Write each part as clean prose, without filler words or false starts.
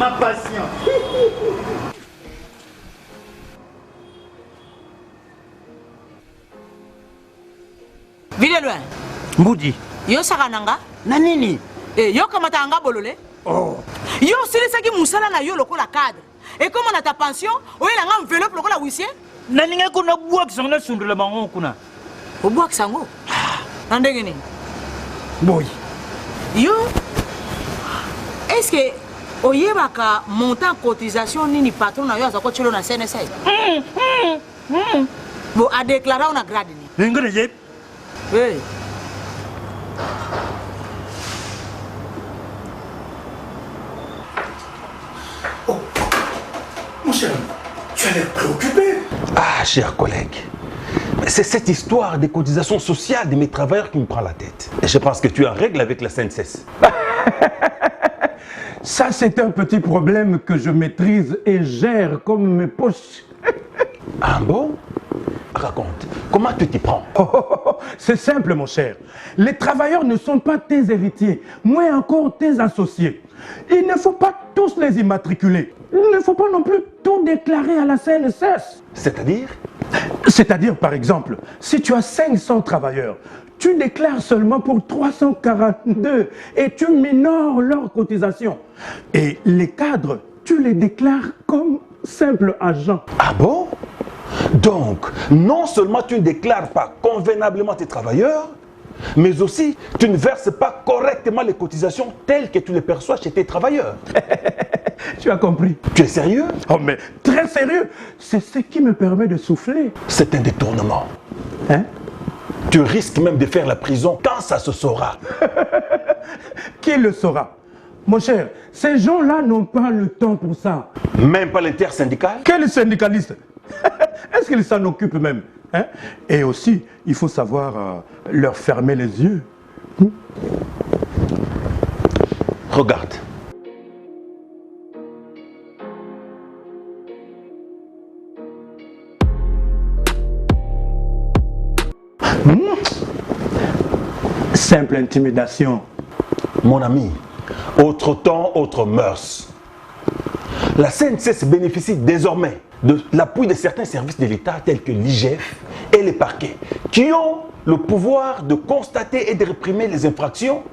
Ma passion. Vile loin. Mbudi. Yo sakananga. Na nini? Yo kamata anga bolole. Oh. Yo silisaki musala na yo lokola cadre. Et comme on a ta pension, oyo la nga enveloppe lokola huissier. Na ninga kuna buak sangna sundula bango kuna. Obuak sango. Nandenge nini? Boy. Yo. Est-ce que oyebaka montant cotisation nini patron na yo azako chelo na CNSA? Bon, a déclaré on a grade ni. Ngone yep. Oui. Oh, mon cher, tu as l'air préoccupé. Ah, chers collègues, c'est cette histoire des cotisations sociales de mes travailleurs qui me prend la tête. Et je pense que tu es en règle avec la CNSS. Ça, c'est un petit problème que je maîtrise et gère comme mes poches. Ah bon? Raconte, comment tu t'y prends? C'est simple, mon cher. Les travailleurs ne sont pas tes héritiers, moins encore tes associés. Il ne faut pas tous les immatriculer. Il ne faut pas non plus tout déclarer à la CNSS. C'est-à-dire? C'est-à-dire, par exemple, si tu as 500 travailleurs, tu déclares seulement pour 342 et tu minores leurs cotisations. Et les cadres, tu les déclares comme simples agents. Ah bon? Donc, non seulement tu ne déclares pas convenablement tes travailleurs, mais aussi tu ne verses pas correctement les cotisations telles que tu les perçois chez tes travailleurs. Tu as compris? Tu es sérieux? Oh mais très sérieux, c'est ce qui me permet de souffler. C'est un détournement. Hein? Tu risques même de faire la prison quand ça se saura. Qui le saura? Mon cher, ces gens-là n'ont pas le temps pour ça. Même pas l'intersyndical? Quel syndicaliste? Est-ce qu'ils s'en occupent même? Hein? Et aussi, il faut savoir leur fermer les yeux. Regarde. Simple intimidation. Mon ami, autre temps, autre mœurs. La CNSS bénéficie désormais de l'appui de certains services de l'État tels que l'IGF et les parquets qui ont le pouvoir de constater et de réprimer les infractions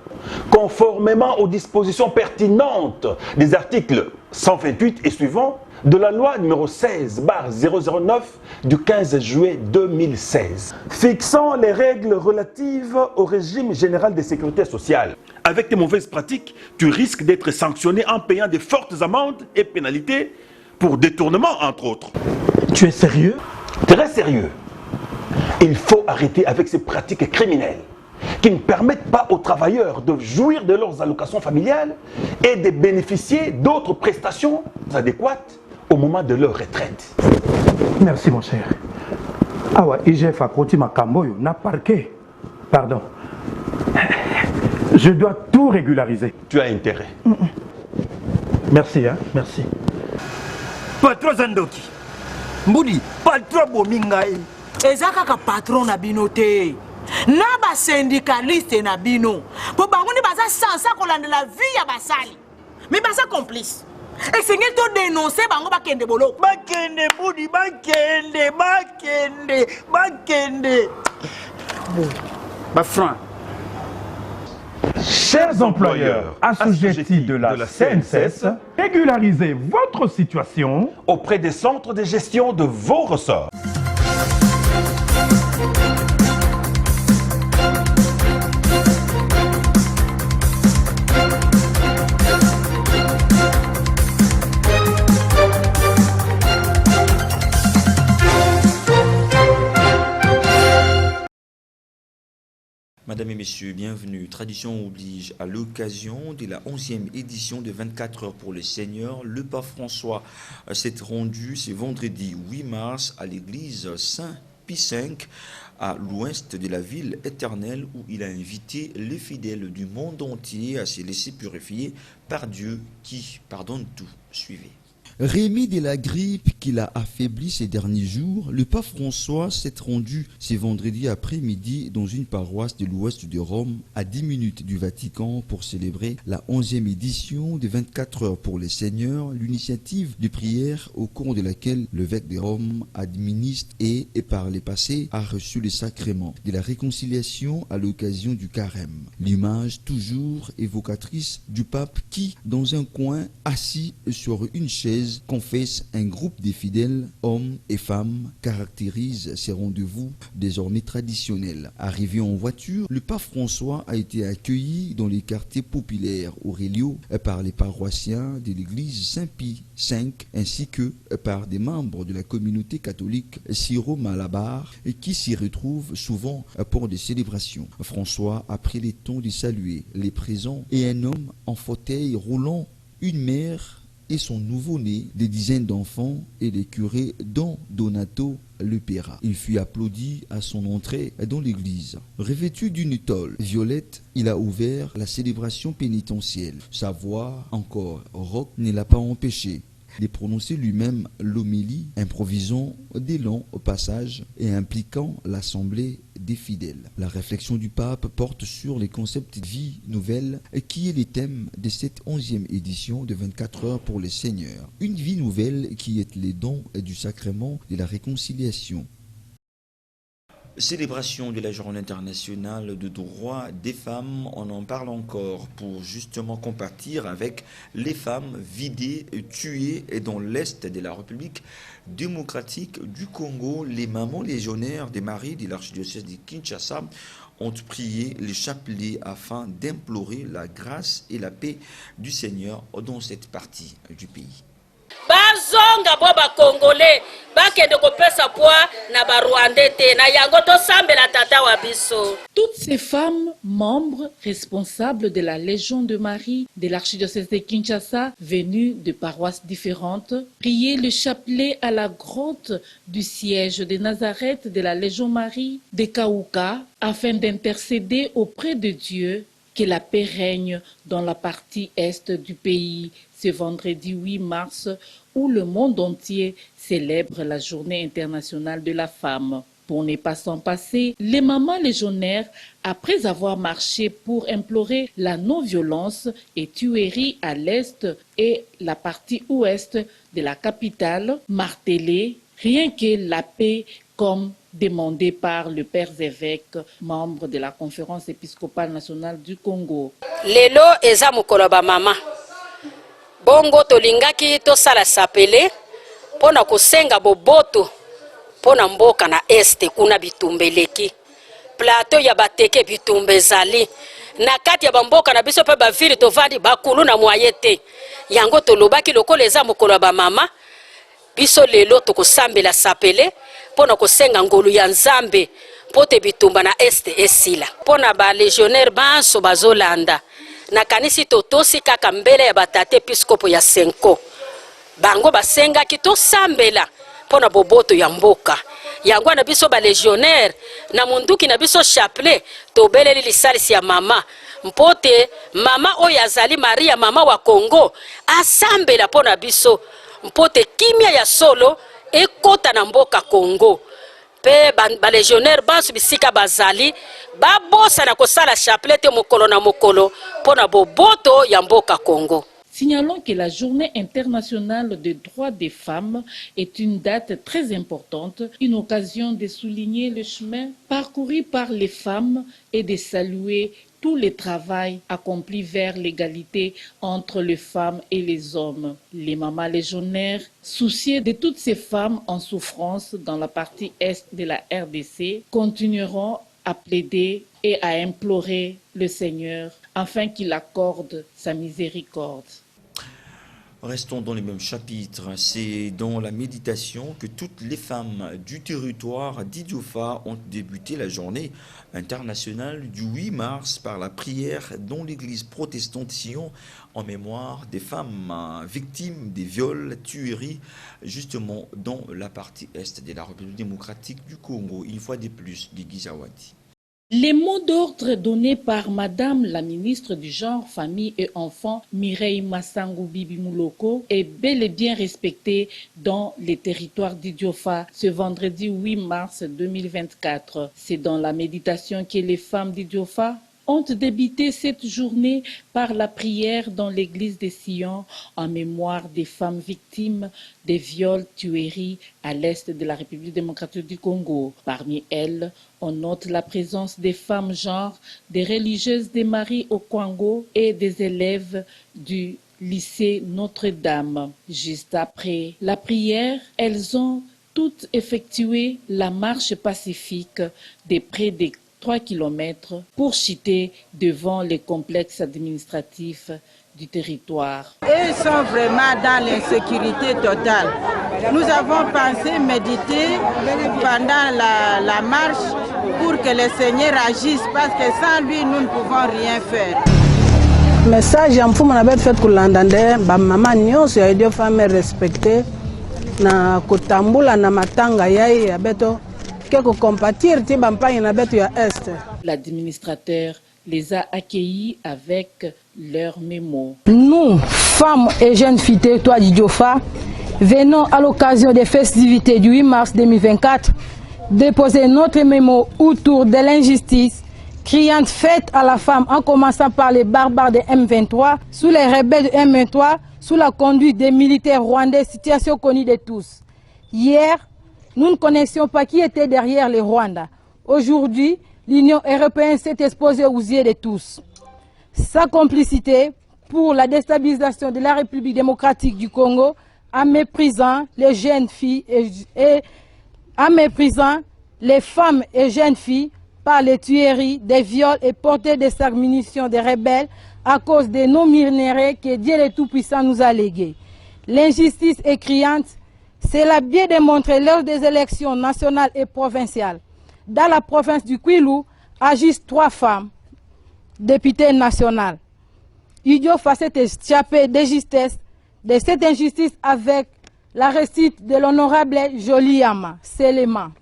conformément aux dispositions pertinentes des articles 128 et suivants de la loi numéro 16/009 du 15 juillet 2016 fixant les règles relatives au régime général de sécurité sociale. Avec tes mauvaises pratiques, tu risques d'être sanctionné en payant de fortes amendes et pénalités pour détournement, entre autres. Tu es sérieux? Très sérieux. Il faut arrêter avec ces pratiques criminelles qui ne permettent pas aux travailleurs de jouir de leurs allocations familiales et de bénéficier d'autres prestations adéquates au moment de leur retraite. Merci mon cher. Ah ouais, IGF a continué ma camboyo, n'a parqué. Pardon. Je dois tout régulariser. Tu as intérêt. Merci, hein, merci. Patron Zandoki. Mbudi, patron Bomingai. Ezaka ka patron na bino te. Na ba syndicaliste na bino. Po bango ni baza sansa kolanda la vie ya basali. Mais baza complice. Et c'est ngel to dénoncer bango bakende bolo. Bakende Mbudi, bakende. Bon. Bah franc. Chers employeurs assujettis de la CNSS, régularisez votre situation auprès des centres de gestion de vos ressorts. Madame et messieurs, bienvenue. Tradition oblige, à l'occasion de la 11e édition de 24 heures pour le Seigneur, le pape François s'est rendu ce vendredi 8 mars à l'église Saint-Pie V à l'ouest de la ville éternelle où il a invité les fidèles du monde entier à se laisser purifier par Dieu qui pardonne tout. Suivez. Rémi de la grippe qui l'a affaibli ces derniers jours, le pape François s'est rendu ce vendredi après-midi dans une paroisse de l'ouest de Rome, à 10 minutes du Vatican, pour célébrer la 11e édition de 24 heures pour les seigneurs, l'initiative de prière au cours de laquelle l'évêque de Rome administre et par le passé a reçu le sacrement de la réconciliation à l'occasion du carême. L'image toujours évocatrice du pape qui, dans un coin, assis sur une chaise, confesse un groupe de fidèles, hommes et femmes, caractérise ces rendez-vous désormais traditionnels. Arrivé en voiture, le pape François a été accueilli dans les quartiers populaires Aurélio par les paroissiens de l'église Saint-Pie V ainsi que par des membres de la communauté catholique syro-malabar qui s'y retrouvent souvent pour des célébrations. François a pris le temps de saluer les présents et un homme en fauteuil roulant, une mère et son nouveau-né, des dizaines d'enfants et des curés dont Donato Lepera. Il fut applaudi à son entrée dans l'église. Revêtu d'une tôle violette, il a ouvert la célébration pénitentielle. Sa voix, encore rauque, ne l'a pas empêché de prononcer lui-même l'homélie, improvisant des longs passages et impliquant l'assemblée des fidèles. La réflexion du pape porte sur les concepts de vie nouvelle qui est le thème de cette 11e édition de 24 heures pour les seigneurs. Une vie nouvelle qui est le don du sacrement de la réconciliation. Célébration de la Journée internationale de droits des femmes, on en parle encore pour justement compatir avec les femmes vidées, tuées dans l'Est de la République démocratique du Congo. Les mamans légionnaires des maris de l'archidiocèse de Kinshasa ont prié les chapelets afin d'implorer la grâce et la paix du Seigneur dans cette partie du pays. Bazonga boba congolais bakende kopesa poa na barwandais te na yango to sambela tata wa biso. Toutes ces femmes, membres responsables de la Légion de Marie de l'archidiocèse de Kinshasa, venues de paroisses différentes, priaient le chapelet à la grotte du siège de Nazareth de la Légion Marie de Kaouka afin d'intercéder auprès de Dieu que la paix règne dans la partie est du pays. Ce vendredi 8 mars, où le monde entier célèbre la Journée internationale de la femme. Pour ne pas s'en passer, les mamans légionnaires, après avoir marché pour implorer la non-violence et tuerie à l'est et la partie ouest de la capitale, martelaient rien que la paix comme demandé par le père évêque, membre de la conférence épiscopale nationale du Congo. Lelo eza mokolo ba mama. Bongo tolingaki tosala sapele pona kosenga boboto pona mboka na este kuna bitumbeleki. Plateau ya bateke bitumbe zali. Na kati ya bamboka na biso pe bavili tovandi bakulu na moyete. Yango tolobaki lokola eza mokolo ba mama. Biso lelo tokosambela sapele pona kosenga ngolu ya Nzambe pote bitumba na este esila. Pona ba légionnaire banso bazolanda. Na kanisi totosi kaka mbele ya batate episkopo ya Senko. Bango basenga kito sambela pona boboto ya mboka. Yango na biso ba légionnaire na munduki na biso chapelet tobeleli lisalisi ya mama. Mpote mama oyo azali Maria mama wa Congo asambela pona biso. Mpote kimia ya solo ekota na mboka Congo. Pe ba légionnaire basu bisika bazali babosa na kosala chapelet te mokolo na mokolo pona boboto ya mboka Congo. Signalons que la Journée internationale des droits des femmes est une date très importante, une occasion de souligner le chemin parcouru par les femmes et de saluer tout le travail accompli vers l'égalité entre les femmes et les hommes. Les mamans légionnaires, souciées de toutes ces femmes en souffrance dans la partie est de la RDC, continueront à plaider et à implorer le Seigneur afin qu'il accorde sa miséricorde. Restons dans les mêmes chapitres. C'est dans la méditation que toutes les femmes du territoire d'Idiofa ont débuté la journée internationale du 8 mars par la prière dans l'église protestante Sion en mémoire des femmes victimes des viols, tueries, justement dans la partie est de la République démocratique du Congo. Une fois de plus, Guy Zawadi. Les mots d'ordre donnés par Madame la ministre du Genre, Famille et Enfants, Mireille Massangou Bibi Mouloko, est bel et bien respecté dans les territoires d'Idiofa ce vendredi 8 mars 2024. C'est dans la méditation que les femmes d'Idiofa ont débuté cette journée par la prière dans l'église de Sion en mémoire des femmes victimes des viols, tueries à l'est de la République démocratique du Congo. Parmi elles, on note la présence des femmes genre, des religieuses des Marie au Congo et des élèves du lycée Notre-Dame. Juste après la prière, elles ont toutes effectué la marche pacifique de près des 3 km pour chuter devant les complexes administratifs du territoire. Ils sont vraiment dans l'insécurité totale. Nous avons pensé méditer pendant la marche pour que le Seigneur agisse parce que sans lui, nous ne pouvons rien faire. Message ya mfumo na betu fait kulanda nde ba mama nyonso ya idio femme respecté na kutambula na matanga yai ya beto. L'administrateur les a accueillis avec leurs mémos. Nous, femmes et jeunes filles territoire d'Idiofa, venons à l'occasion des festivités du 8 mars 2024 déposer notre mémo autour de l'injustice criante faite à la femme en commençant par les barbares de M23, sous les rebelles de M23, sous la conduite des militaires rwandais, situation connue de tous. Hier, nous ne connaissions pas qui était derrière les Rwandais. Aujourd'hui, l'Union européenne s'est exposée aux yeux de tous. Sa complicité pour la déstabilisation de la République démocratique du Congo en méprisant les jeunes filles et en méprisant les femmes et jeunes filles par les tueries, des viols et portées des sacs munitions des rebelles à cause des non-minérés que Dieu le Tout-Puissant nous a légués. L'injustice est criante. C'est la bien démontré lors des élections nationales et provinciales. Dans la province du Kwilu, agissent 3 femmes, députées nationales. Idiofa s'est échappé de justesse, de cette injustice avec la réussite de l'honorable Joliama Selema.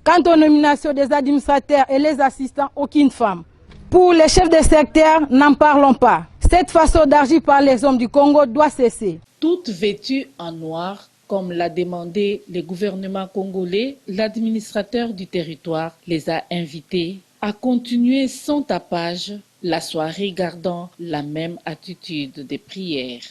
Quant aux nominations des administrateurs et les assistants, aucune femme. Pour les chefs de secteur, n'en parlons pas. Cette façon d'agir par les hommes du Congo doit cesser. Toutes vêtues en noir, comme l'a demandé le gouvernement congolais, l'administrateur du territoire les a invités à continuer sans tapage la soirée gardant la même attitude de prière.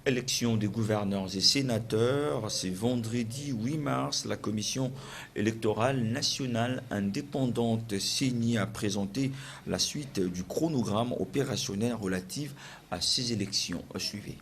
Élection des gouverneurs et sénateurs, c'est vendredi 8 mars, la commission électorale nationale indépendante CENI a présenté la suite du chronogramme opérationnel relatif à ces élections. Suivez.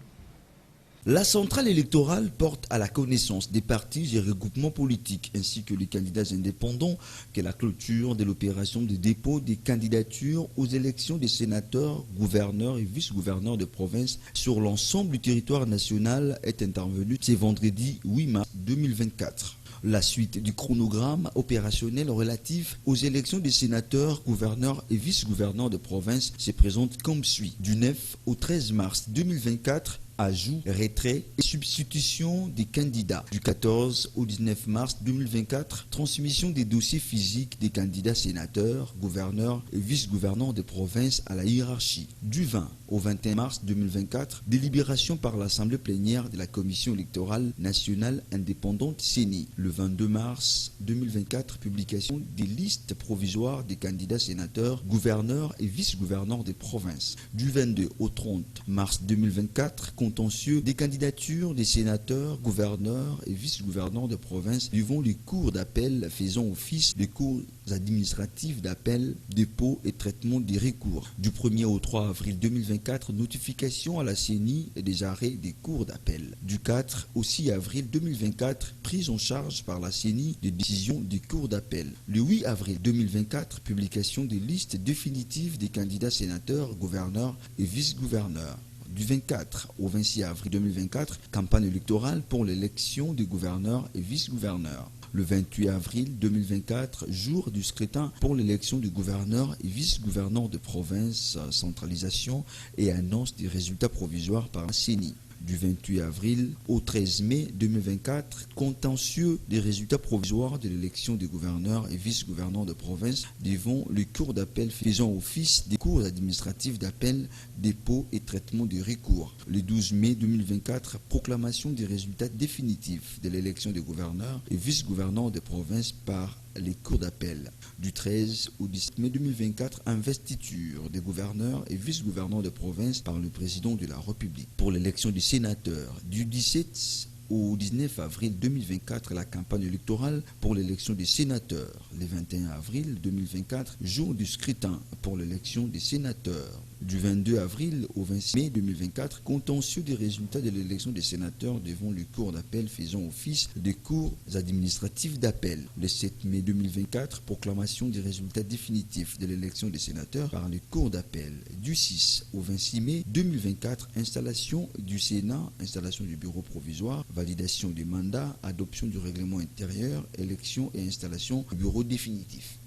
La centrale électorale porte à la connaissance des partis et regroupements politiques ainsi que les candidats indépendants que la clôture de l'opération de dépôt des candidatures aux élections des sénateurs, gouverneurs et vice-gouverneurs de province sur l'ensemble du territoire national est intervenue ce vendredi 8 mars 2024. La suite du chronogramme opérationnel relatif aux élections des sénateurs, gouverneurs et vice-gouverneurs de province se présente comme suit. Du 9 au 13 mars 2024, ajout, retrait et substitution des candidats. Du 14 au 19 mars 2024, transmission des dossiers physiques des candidats sénateurs, gouverneurs et vice-gouverneurs des provinces à la hiérarchie. Du 20 au 21 mars 2024, délibération par l'Assemblée plénière de la Commission électorale nationale indépendante CENI. Le 22 mars 2024, publication des listes provisoires des candidats sénateurs, gouverneurs et vice-gouverneurs des provinces. Du 22 au 30 mars 2024, contentieux des candidatures des sénateurs, gouverneurs et vice-gouverneurs de province devant les cours d'appel faisant office des cours administratifs d'appel, dépôt et traitement des recours. Du 1er au 3 avril 2024, notification à la CENI des arrêts des cours d'appel. Du 4 au 6 avril 2024, prise en charge par la CENI des décisions des cours d'appel. Le 8 avril 2024, publication des listes définitives des candidats sénateurs, gouverneurs et vice-gouverneurs. Du 24 au 26 avril 2024, campagne électorale pour l'élection des gouverneurs et vice-gouverneurs. Le 28 avril 2024, jour du scrutin pour l'élection du gouverneur et vice-gouverneur de province, centralisation et annonce des résultats provisoires par la CENI. Du 28 avril au 13 mai 2024, contentieux des résultats provisoires de l'élection des gouverneurs et vice-gouverneurs de province devant le cours d'appel faisant office des cours administratifs d'appel, dépôt et traitement des recours. Le 12 mai 2024, proclamation des résultats définitifs de l'élection des gouverneurs et vice-gouverneurs de province par les cours d'appel. Du 13 au 17 mai 2024, investiture des gouverneurs et vice-gouverneurs de province par le président de la République. Pour l'élection du sénateur, du 17 au 19 avril 2024, la campagne électorale pour l'élection des sénateurs. Le 21 avril 2024, jour du scrutin pour l'élection des sénateurs. Du 22 avril au 26 mai 2024, contentieux des résultats de l'élection des sénateurs devant le cours d'appel faisant office des cours administratifs d'appel. Le 7 mai 2024, proclamation des résultats définitifs de l'élection des sénateurs par le cours d'appel. Du 6 au 26 mai 2024, installation du Sénat, installation du bureau provisoire, validation des mandats, adoption du règlement intérieur, élection et installation du bureau définitif.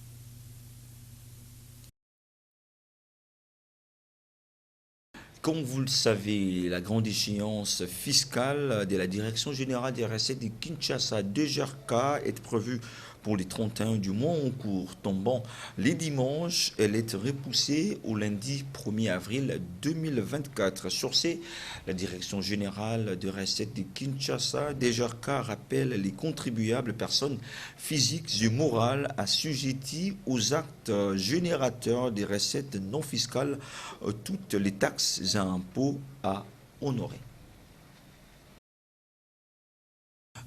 Comme vous le savez, la grande échéance fiscale de la Direction générale des recettes de Kinshasa, DGRK, est prévue pour les 31 du mois en cours, tombant les dimanches. Elle est repoussée au lundi 1er avril 2024. Sur ce, la Direction générale des recettes de Kinshasa, DGRK, rappelle les contribuables personnes physiques et morales assujetties aux actes générateurs des recettes non fiscales, toutes les taxes et impôts à honorer.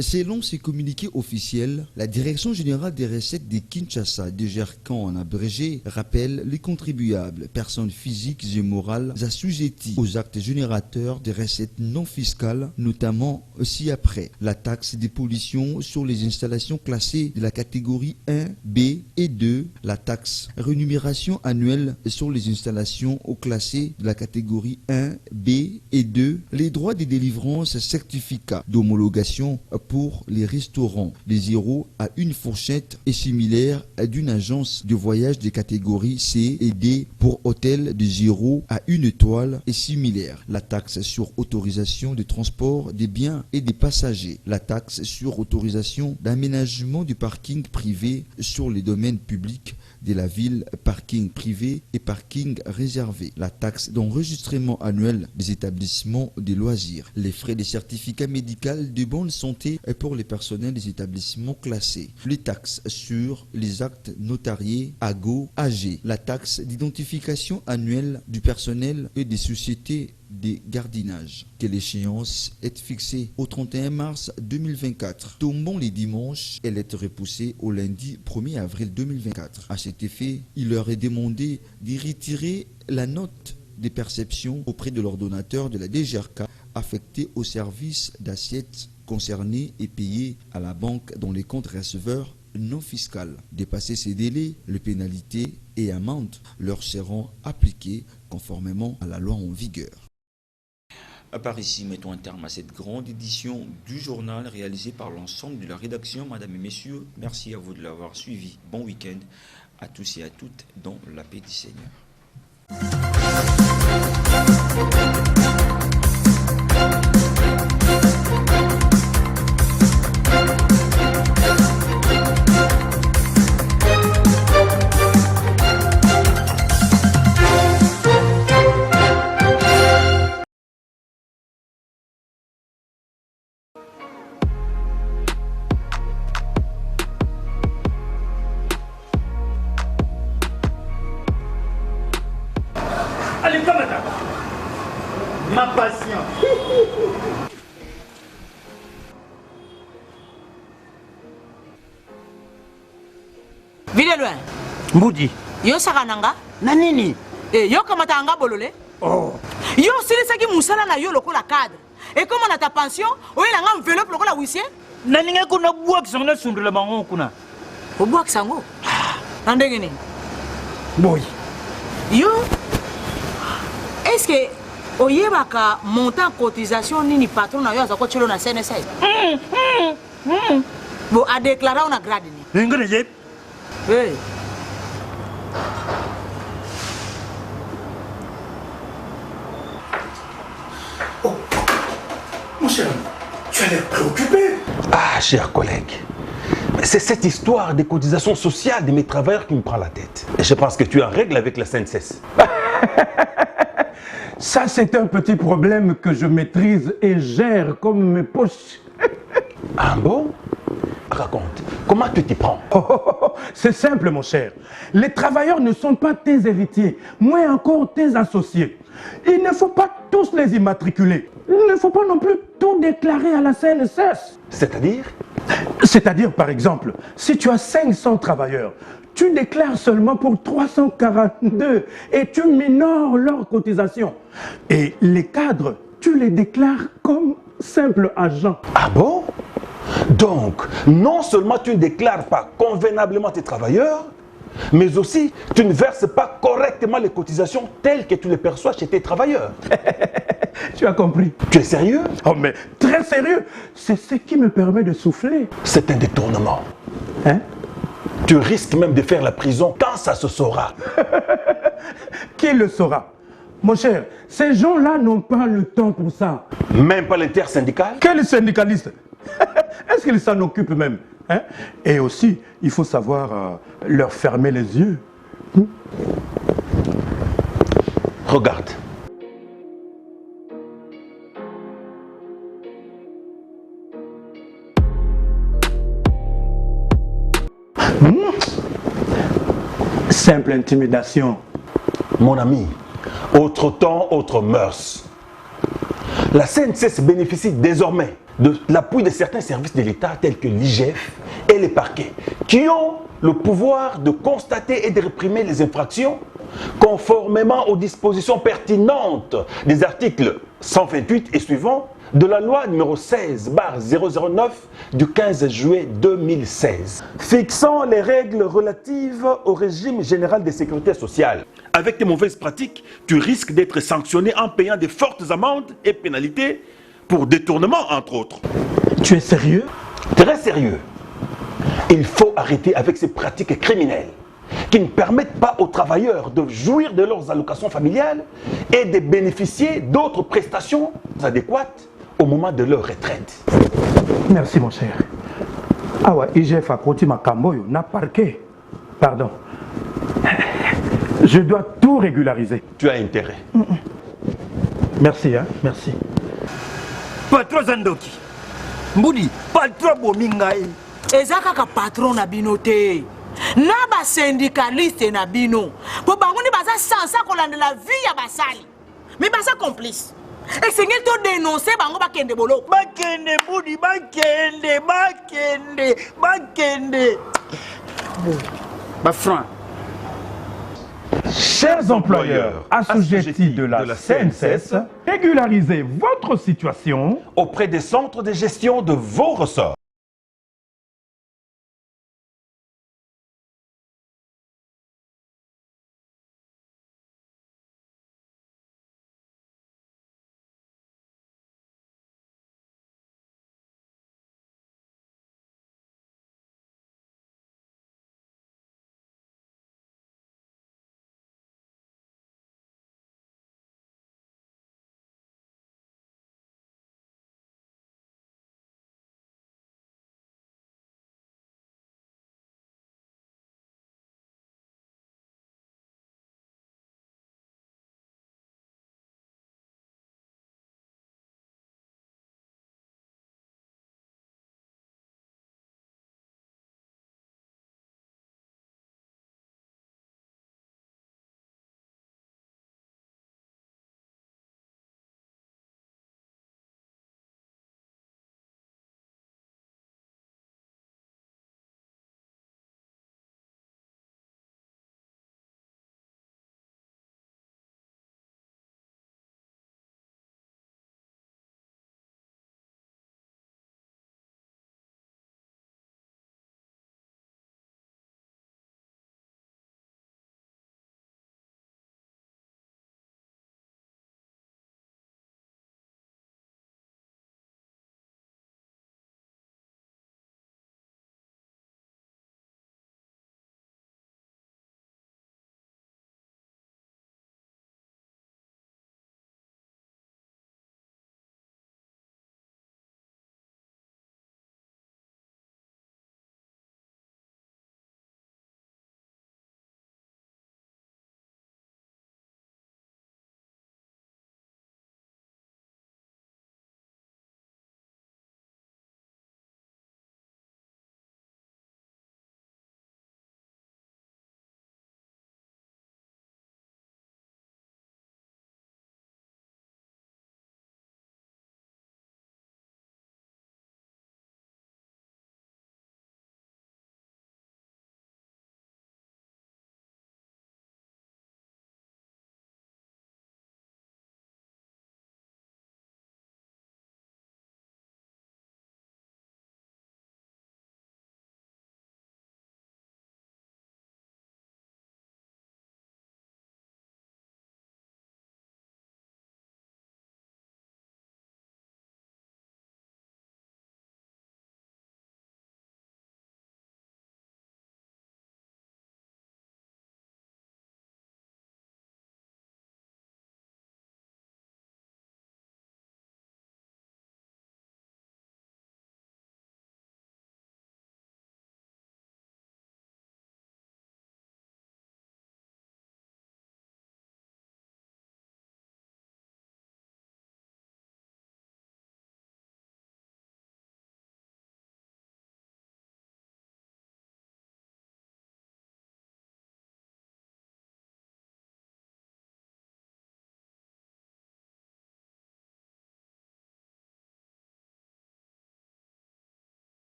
Selon ces communiqués officiels, la Direction générale des recettes de Kinshasa, DGRK en abrégé, rappelle les contribuables, personnes physiques et morales assujetties aux actes générateurs des recettes non fiscales, notamment ci-après la taxe des pollutions sur les installations classées de la catégorie 1, B et 2, la taxe rémunération annuelle sur les installations classées de la catégorie 1, B et 2, les droits de délivrance certificats d'homologation pour les restaurants de 0 à une fourchette est similaire à d'une agence de voyage de catégorie C et D pour hôtel de 0 à 1 étoile est similaire. La taxe sur autorisation de transport des biens et des passagers. La taxe sur autorisation d'aménagement du parking privé sur les domaines publics de la ville, parking privé et parking réservé. La taxe d'enregistrement annuel des établissements de loisirs. Les frais de certificat médical de bonne santé pour les personnels des établissements classés. Les taxes sur les actes notariés AGO, AG. La taxe d'identification annuelle du personnel et des sociétés de gardinage. Que l'échéance est fixée au 31 mars 2024. Tombant les dimanches, elle est repoussée au lundi 1er avril 2024. À cet effet, il leur est demandé d'y retirer la note des perceptions auprès de l'ordonnateur de la DGRK affecté au service d'assiettes concernées et payées à la banque dans les comptes receveurs non fiscales. Dépasser ces délais, les pénalités et amendes leur seront appliquées conformément à la loi en vigueur. Par ici, mettons un terme à cette grande édition du journal réalisée par l'ensemble de la rédaction. Madame et messieurs, merci à vous de l'avoir suivi. Bon week-end à tous et à toutes dans la paix du Seigneur. Allez, pas madame. Ma patience. Vile loin. Mbudi. Yo sakananga. Na nini? Yo kamata anga bolole. Oh. Yo silisaki musala na yo lokola cadre. Et comme on a ta pension, oyo nga enveloppe lokola huissier. Na ninga kuna buak sangna sundula bango kuna. Obuak sango. Ndenge ni. Boy. Yo est-ce que oyebaka montant cotisation nini patron na yo azako chelo na CNSS? Bo a déclaré on a grade ni. Ngene yep. Hey. as l'air préoccupé. Ah, chers collègues, c'est cette histoire des cotisations sociales de mes travailleurs qui me prend la tête. Et je pense que tu es en règle avec la CNSS. Ça, c'est un petit problème que je maîtrise et gère comme mes poches. Ah bon? Raconte, comment tu t'y prends? C'est simple, mon cher. Les travailleurs ne sont pas tes héritiers, moins encore tes associés. Il ne faut pas tous les immatriculer. Il ne faut pas non plus tout déclarer à la CNSS. C'est-à-dire? C'est-à-dire, par exemple, si tu as 500 travailleurs, tu déclares seulement pour 342 et tu minores leurs cotisations. Et les cadres, tu les déclares comme simples agents. Ah bon? Donc, non seulement tu ne déclares pas convenablement tes travailleurs, mais aussi tu ne verses pas correctement les cotisations telles que tu les perçois chez tes travailleurs. Tu as compris? Tu es sérieux? Oh, mais très sérieux. C'est ce qui me permet de souffler. C'est un détournement. Hein? Tu risques même de faire la prison quand ça se saura. Qui le saura? Mon cher, ces gens-là n'ont pas le temps pour ça. Même pas l'intersyndical? Quel syndicaliste? Est-ce qu'ils s'en occupent même? Hein? Et aussi, il faut savoir leur fermer les yeux. Regarde. Simple intimidation. Mon ami, autre temps, autre mœurs. La CNSS bénéficie désormais de l'appui de certains services de l'État tels que l'IGF et les parquets, qui ont le pouvoir de constater et de réprimer les infractions conformément aux dispositions pertinentes des articles 128 et suivants de la loi numéro 16/009 du 15 juillet 2016, fixant les règles relatives au régime général de sécurité sociale. Avec tes mauvaises pratiques, tu risques d'être sanctionné en payant de fortes amendes et pénalités pour détournement, entre autres. Tu es sérieux? Très sérieux. Il faut arrêter avec ces pratiques criminelles qui ne permettent pas aux travailleurs de jouir de leurs allocations familiales et de bénéficier d'autres prestations adéquates au moment de leur retraite. Merci, mon cher. Ah ouais, IGF a côté ma camboyo, n'a parqué. Pardon. Je dois tout régulariser. Tu as intérêt. Merci, hein, merci. Patron Zandoki. Mbudi, patron Bomingai. eza kaka patron na bino te na basyndicaliste na bino po bango nde baza sansa kolandela vie ya basali me baza complice esengeli to dénonce bango bakende boloko Bakende Mbudi, bakende. Bafran. Chers employeurs assujettis de la CNSS, régularisez votre situation auprès des centres de gestion de vos ressorts.